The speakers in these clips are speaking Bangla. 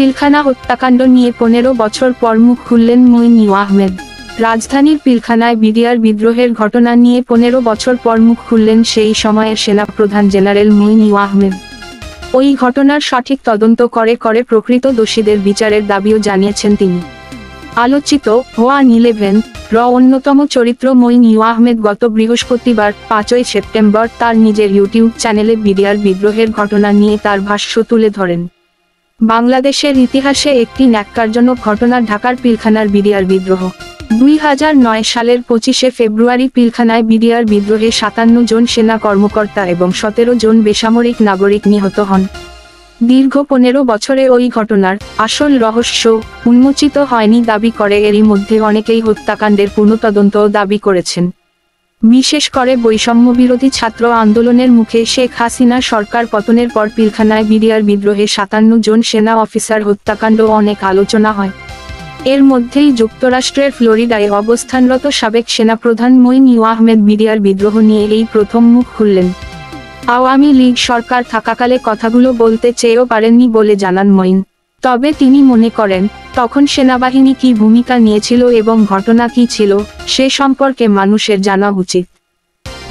পিলখানা হত্যাকাণ্ড নিয়ে 15 বছর পর মুখ খুললেন মঈন আহমেদ। রাজধানীর পিলখানায় বিডিআর বিদ্রোহের ঘটনা নিয়ে 15 বছর পর মুখ খুললেন সেই সময়ের সেনাপ্রধান জেনারেল মঈন আহমেদ। ওই ঘটনার সঠিক তদন্ত করে প্রকৃত দোষীদের বিচারের দাবিও জানিয়েছেন তিনি। আলোচিত 1/11 র অন্যতম চরিত্র মঈন আহমেদ গত বৃহস্পতিবার 5ই সেপ্টেম্বর তার নিজের ইউটিউব চ্যানেলে বিডিআর বিদ্রোহের ঘটনা নিয়ে তার ভাষ্য তুলে ধরেন। বাংলাদেশের ইতিহাসে একটি ন্যাক্কারজনক ঘটনা ঢাকার পিলখানার বিডিআর বিদ্রোহ। 2009 সালের 25শে ফেব্রুয়ারি পিলখানায় বিডিআর বিদ্রোহে 57 জন সেনা কর্মকর্তা এবং 17 জন বেসামরিক নাগরিক নিহত হন। দীর্ঘ 15 বছরে ওই ঘটনার আসল রহস্য উন্মোচিত হয়নি দাবি করে এরই মধ্যে অনেকেই হত্যাকাণ্ডের পুনঃতদন্ত দাবি করেছেন। বিশেষ করে বৈষম্যবিরোধী ছাত্র আন্দোলনের মুখে শেখ হাসিনা সরকার পতনের পর পিলখানায় বিডিআর বিদ্রোহে 57 জন সেনা অফিসার হত্যাকাণ্ড অনেক আলোচনা হয়। এর মধ্যেই যুক্তরাষ্ট্রের ফ্লোরিডায় অবস্থানরত সাবেক সেনাপ্রধান মঈন আহমেদ বিডিআর বিদ্রোহ নিয়ে এই প্রথম মুখ খুললেন। আওয়ামী লীগ সরকার থাকাকালে কথাগুলো বলতে চেয়েও পারেননি বলে জানান মঈন। তবে তিনি মনে করেন তখন সেনাবাহিনী কী ভূমিকা নিয়েছিল এবং ঘটনা কী ছিল সে সম্পর্কে মানুষের জানা উচিত।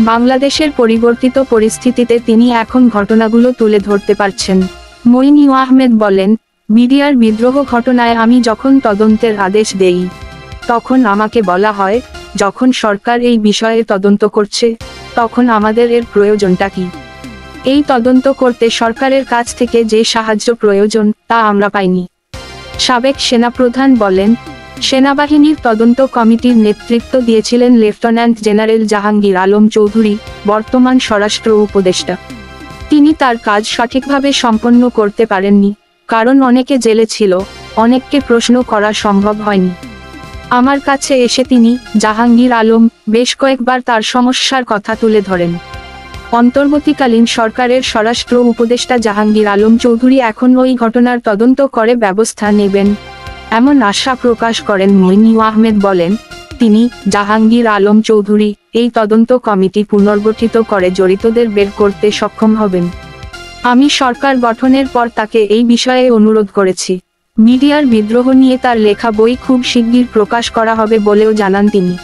বাংলাদেশের পরিবর্তিত পরিস্থিতিতে তিনি এখন ঘটনাগুলো তুলে ধরতে পারছেন। মঈন আহমেদ বলেন, বিডিআর বিদ্রোহ ঘটনায় আমি যখন তদন্তের আদেশ দেই তখন আমাকে বলা হয়, যখন সরকার এই বিষয়ে তদন্ত করছে তখন আমাদের এর প্রয়োজনটা কি? এই তদন্ত করতে সরকারের কাছ থেকে যে সাহায্য প্রয়োজন তা আমরা পাইনি। সাবেক সেনাপ্রধান বলেন, সেনাবাহিনীর তদন্ত কমিটির নেতৃত্ব দিয়েছিলেন লেফটেন্যান্ট জেনারেল জাহাঙ্গীর আলম চৌধুরী, বর্তমান স্বরাষ্ট্র উপদেষ্টা। তিনি তার কাজ সঠিকভাবে সম্পন্ন করতে পারেননি, কারণ অনেকে জেলে ছিল, অনেককে প্রশ্ন করা সম্ভব হয়নি। আমার কাছে এসে তিনি, জাহাঙ্গীর আলম, বেশ কয়েকবার তার সমস্যার কথা তুলে ধরেন। অন্তর্বর্তীকালীন সরকারের স্বরাষ্ট্র উপদেষ্টা জাহাঙ্গীর আলম চৌধুরী এখন ওই ঘটনার তদন্ত করে ব্যবস্থা নেবেন এমন আশা প্রকাশ করেন। মঈন আহমেদ বলেন, তিনি, জাহাঙ্গীর আলম চৌধুরী, এই তদন্ত কমিটি পুনর্গঠিত করে জড়িতদের বের করতে সক্ষম হবেন। আমি সরকার গঠনের পর তাকে এই বিষয়ে অনুরোধ করেছি। বিডিআর বিদ্রোহ নিয়ে তার লেখা বই খুব শিগগির প্রকাশ করা হবে বলেও জানান তিনি।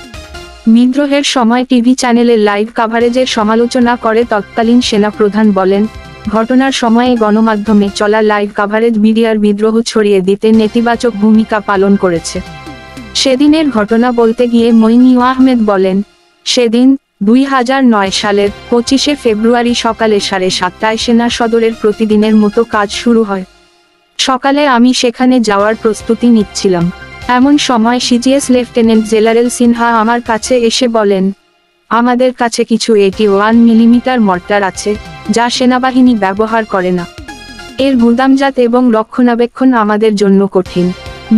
বিদ্রোহের সময় টিভি চ্যানেলের লাইভ কাভারেজের সমালোচনা করে তৎকালীন সেনাপ্রধান বলেন, ঘটনার সময়ে গণমাধ্যমে চলা লাইভ কাভারেজ বিডিআর বিদ্রোহ ছড়িয়ে দিতে নেতিবাচক ভূমিকা পালন করেছে। সেদিনের ঘটনা বলতে গিয়ে মঈন আহমেদ বলেন, সেদিন 2009 সালের 25শে ফেব্রুয়ারি সকালে 7:30টায় সেনা সদরের প্রতিদিনের মতো কাজ শুরু হয়। সকালে আমি সেখানে যাওয়ার প্রস্তুতি নিচ্ছিলাম। এমন সময় সিজিএস লেফটেন্যান্ট জেনারেল সিনহা আমার কাছে এসে বলেন, আমাদের কাছে কিছু 81 মিলিমিটার মর্টার আছে যা সেনাবাহিনী ব্যবহার করে না। এর গুদামজাত এবং রক্ষণাবেক্ষণ আমাদের জন্য কঠিন।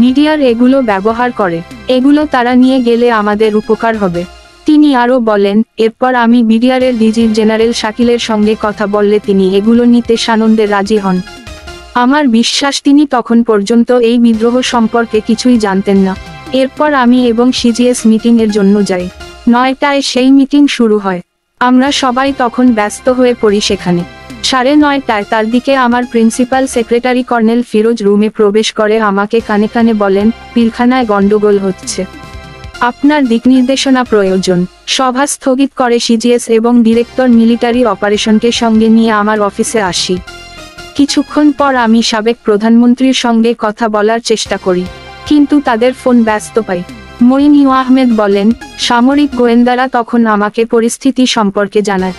বিডিআর এগুলো ব্যবহার করে, এগুলো তারা নিয়ে গেলে আমাদের উপকার হবে। তিনি আরও বলেন, এরপর আমি বিডিআরের ডিজি জেনারেল শাকিলের সঙ্গে কথা বললে তিনি এগুলো নিতে সানন্দে রাজি হন। আমার বিশ্বাস তিনি তখন পর্যন্ত এই বিদ্রোহ সম্পর্কে কিছুই জানতেন না। এরপর আমি এবং সিজিএস মিটিং এর জন্য যাই। 9টায় সেই মিটিং শুরু হয়। আমরা সবাই তখন ব্যস্ত হয়ে পড়ি সেখানে। 9:30টায় তার দিকে আমার প্রিন্সিপাল সেক্রেটারি কর্নেল ফিরোজ রুমে প্রবেশ করে আমাকে কানে কানে বলেন, পিলখানায় গন্ডগোল হচ্ছে, আপনার দিক নির্দেশনা প্রয়োজন। সভা স্থগিত করে সিজিএস এবং ডিরেক্টর মিলিটারি অপারেশনকে সঙ্গে নিয়ে আমার অফিসে আসি। কিছুক্ষণ পর আমি সাবেক প্রধানমন্ত্রীর সঙ্গে কথা বলার চেষ্টা করি, কিন্তু তাদের ফোন ব্যস্ত পাই। মঈন আহমেদ বলেন, সামরিক গোয়েন্দারা তখন আমাকে পরিস্থিতি সম্পর্কে জানায়।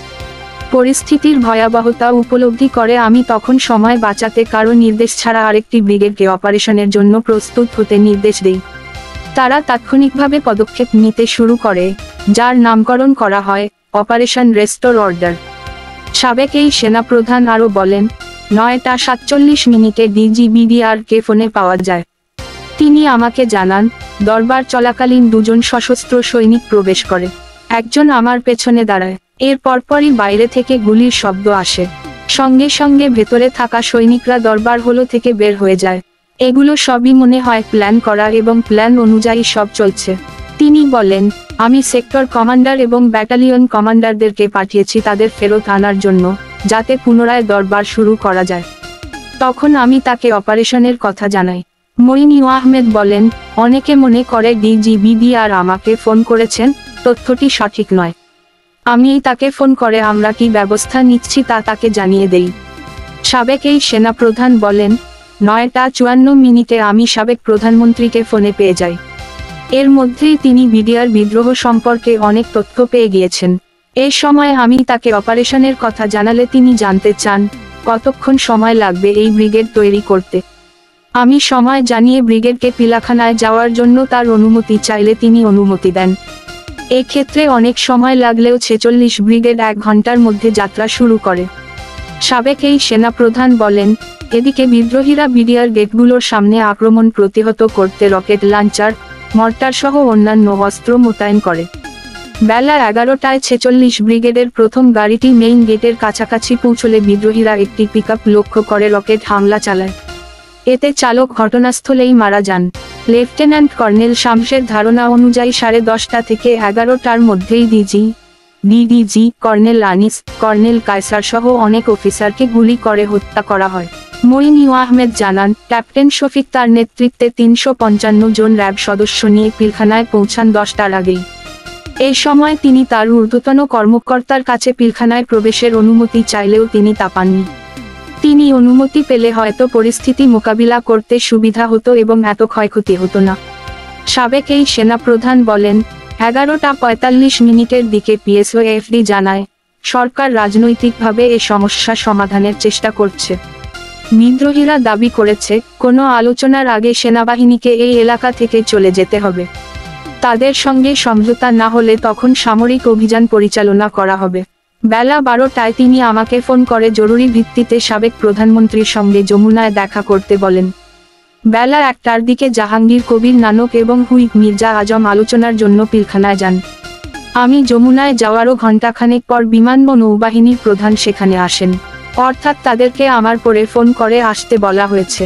পরিস্থিতির ভয়াবহতা উপলব্ধি করে আমি তখন সময় বাঁচাতে কারো নির্দেশ ছাড়া আরেকটি ব্রিগেডকে অপারেশনের জন্য প্রস্তুত হতে নির্দেশ দেই। তারা তাৎক্ষণিকভাবে পদক্ষেপ নিতে শুরু করে, যার নামকরণ করা হয় অপারেশন রেস্টোর অর্ডার। সাবেক এই সেনাপ্রধান আরও বলেন, 9:47 ডিজি বিডিআরকে ফোনে পাওয়া যায়। তিনি আমাকে জানান, দরবার চলাকালীন 2 জন সশস্ত্র সৈনিক প্রবেশ করে। একজন আমার পেছনে দাঁড়ায়। এর পরপরই বাইরে থেকে গুলির শব্দ আসে। সঙ্গে সঙ্গে ভেতরে থাকা সৈনিকরা দরবার হল থেকে বের হয়ে যায়। এগুলো সবই মনে হয় প্ল্যান করা এবং প্ল্যান অনুযায়ী সব চলছে। তিনি বলেন, আমি সেক্টর কমান্ডার এবং ব্যাটালিয়ন কমান্ডারদেরকে পাঠিয়েছি তাদের ফেরত আনার জন্য, যাতে পুনরায় দরবার শুরু করা যায়। তখন আমি তাকে অপারেশনের কথা জানাই। মঈন আহমেদ বলেন, অনেকে মনে করে ডিজিবিডিআর আমাকে ফোন করেছেন, তথ্যটি সঠিক নয়। আমি তাকে ফোন করে আমরা কি ব্যবস্থা নিচ্ছি তা তাকে জানিয়ে দেই। সাবেক এই সেনাপ্রধান বলেন, 9:54 আমি সাবেক প্রধানমন্ত্রীকে ফোনে পেয়ে যাই। এর মধ্যেই তিনি বিডিআর বিদ্রোহ সম্পর্কে অনেক তথ্য পেয়ে গিয়েছেন। এই সময় আমি তাকে অপারেশনের কথা জানালে তিনি জানতে চান কতক্ষণ সময় লাগবে এই ব্রিগেড তৈরি করতে। আমি সময় জানিয়ে ব্রিগেডকে পিলাখানায় যাওয়ার জন্য তার অনুমতি চাইলে তিনি অনুমতি দেন। এক্ষেত্রে অনেক সময় লাগলেও 46 ব্রিগেড 1 ঘন্টার মধ্যে যাত্রা শুরু করে। সাবেক এই সেনাপ্রধান বলেন, এদিকে বিদ্রোহীরা বিডিআর গেটগুলোর সামনে আক্রমণ প্রতিহত করতে রকেট লঞ্চার, মর্টার সহ অন্যান্য অস্ত্র মোতায়েন করে। বেলা 11টায় 46 ব্রিগেডের প্রথম গাড়িটি মেইন গেটের কাছাকাছি পৌঁছলে বিদ্রোহীরা একটি পিকআপ লক্ষ্য করে রকেট হামলা চালায়। এতে চালক ঘটনাস্থলেই মারা যান। লেফটেন্যান্ট কর্নেল শামসের ধারণা অনুযায়ী 10:30 থেকে 11টার মধ্যেই DDG, colonel Anis, colonel Kaiser সহ অনেক অফিসারকে গুলি করে হত্যা করা হয়। মঈন আহমেদ জানান, ক্যাপ্টেন শফিক তার নেতৃত্বে 355 জন র্যাব সদস্য নিয়ে পিলখানায় পৌঁছান 10টার আগেই। এই সময় তিনি তার ঊর্ধ্বতন কর্মকর্তার কাছে পিলখানায় প্রবেশের অনুমতি চাইলেও তিনি তা পাননি। তিনি অনুমতি পেলে হয়তো পরিস্থিতি মোকাবিলা করতে সুবিধা হতো এবং এত ক্ষয়ক্ষতি হতো না। সাবেক এই সেনাপ্রধান বলেন, 11:45 দিকে পিএসওএফডি জানায়, সরকার রাজনৈতিকভাবে এ সমস্যা সমাধানের চেষ্টা করছে। বিদ্রোহীরা দাবি করেছে, কোনো আলোচনার আগে সেনাবাহিনীকে এই এলাকা থেকে চলে যেতে হবে। তাদের সঙ্গে সমঝোতা না হলে তখন সামরিক অভিযান পরিচালনা করা হবে। বেলা 12টায় তিনি আমাকে ফোন করে জরুরি ভিত্তিতে সাবেক প্রধানমন্ত্রীর সঙ্গে যমুনায় দেখা করতে বলেন। বেলা 1টার দিকে জাহাঙ্গীর কবির নানক এবং হুইক মির্জা আজম আলোচনার জন্য পিলখানায় যান। আমি যমুনায় যাওয়ারও ঘণ্টাখানেক পর বিমান ও নৌবাহিনীর প্রধান সেখানে আসেন। অর্থাৎ তাদেরকে আমার পরে ফোন করে আসতে বলা হয়েছে।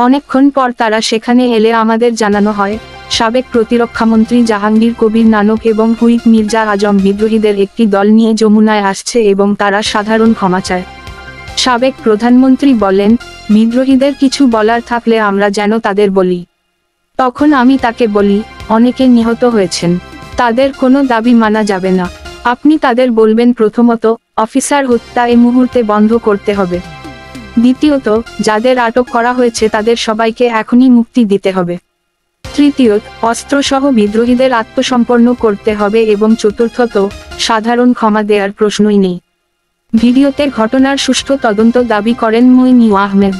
অনেকক্ষণ পর তারা সেখানে এলে আমাদের জানানো হয়, সাবেক প্রতিরক্ষামন্ত্রী জাহাঙ্গীর কবির নানক এবং হুইক মির্জা আজম বিদ্রোহীদের একটি দল নিয়ে যমুনায় আসছে এবং তারা সাধারণ ক্ষমা চায়। সাবেক প্রধানমন্ত্রী বলেন, বিদ্রোহীদের কিছু বলার থাকলে আমরা যেন তাদের বলি। তখন আমি তাকে বলি, অনেকে নিহত হয়েছেন, তাদের কোনো দাবি মানা যাবে না। আপনি তাদের বলবেন, প্রথমত, অফিসার হত্যা এই মুহূর্তে বন্ধ করতে হবে। দ্বিতীয়ত, যাদের আটক করা হয়েছে তাদের সবাইকে এখনই মুক্তি দিতে হবে। তৃতীয়ত, অস্ত্রসহ বিদ্রোহীদের আত্মসমর্পণ করতে হবে এবং চতুর্থত, সাধারণ ক্ষমা দেওয়ার প্রশ্নই নেই। ভিডিওতে ঘটনার সুষ্ঠু তদন্ত দাবি করেন মঈন আহমেদ।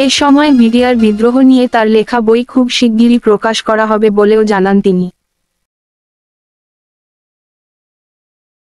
এই সময় বিডিআর বিদ্রোহ নিয়ে তার লেখা বই খুব শিগগিরই প্রকাশ করা হবে বলেও জানান তিনি।